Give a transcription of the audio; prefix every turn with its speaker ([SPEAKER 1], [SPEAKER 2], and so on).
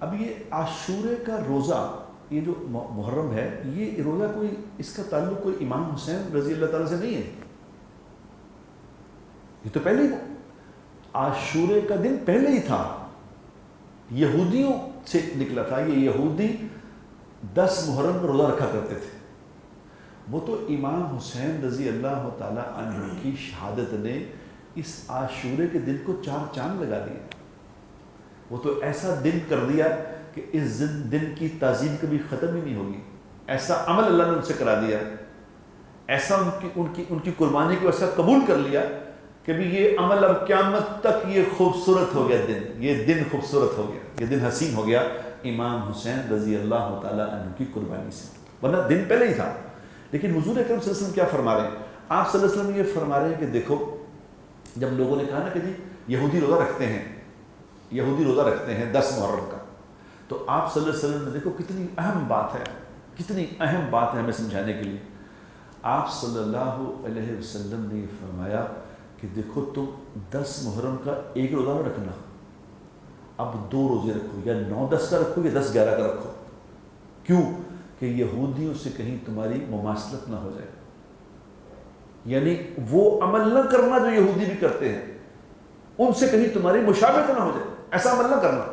[SPEAKER 1] اب یہ عاشورے کا روزہ، یہ جو محرم ہے، یہ روزہ کوئی اس کا تعلق کوئی امام حسین رضی اللہ تعالیٰ سے نہیں ہے، یہ تو پہلے ہی عاشورے کا دن پہلے ہی تھا، یہودیوں سے نکلا تھا۔ یہ یہودی 10 محرم کا روزہ رکھا کرتے تھے، وہ تو امام حسین رضی اللہ تعالیٰ عنہ کی شہادت نے اس عاشورے کے دن کو 4 چاند لگا دیا، وہ تو ایسا دن کر دیا کہ اس دن کی تعظیم کبھی ختم ہی نہیں ہوگی، ایسا عمل اللہ نے ان سے کرا دیا، ایسا ان کی قربانی کو ایسا قبول کر لیا کہ بھی یہ عمل اب قیامت تک یہ خوبصورت ہو گیا، یہ دن خوبصورت ہو گیا، یہ دن حسین ہو گیا امام حسین رضی اللہ تعالیٰ عنہ کی قربانی سے، ورنہ دن پہلے ہی تھا۔ لیکن حضور اکرم صلی اللہ علیہ وسلم کیا فرما رہے ہیں؟ آپ صلی اللہ علیہ وسلم یہ فرما رہے ہیں کہ دیکھو، جب لوگوں نے کہا نا کہ جی یہودی روزہ رکھتے ہیں، یہودی روزہ رکھتے ہیں 10 محرم کا، تو آپ صلی اللہ علیہ وسلم نے دیکھو کتنی اہم بات ہے، کتنی اہم بات ہے ہمیں سمجھانے کے لیے۔ آپ صلی اللہ علیہ وسلم نے یہ فرمایا کہ دیکھو تم 10 محرم کا ایک روزہ نہ رکھنا، اب 2 روزے رکھو، یا 9-10 کا رکھو یا 10-11 کا رکھو۔ کیوں؟ کہ یہودیوں سے کہیں تمہاری مماثلت نہ ہو جائے، یعنی وہ عمل نہ کرنا جو یہودی بھی کرتے ہیں، ان سے کہیں تمہاری مشابہت نہ ہو جائے، ایسا عمل نہ کرنا۔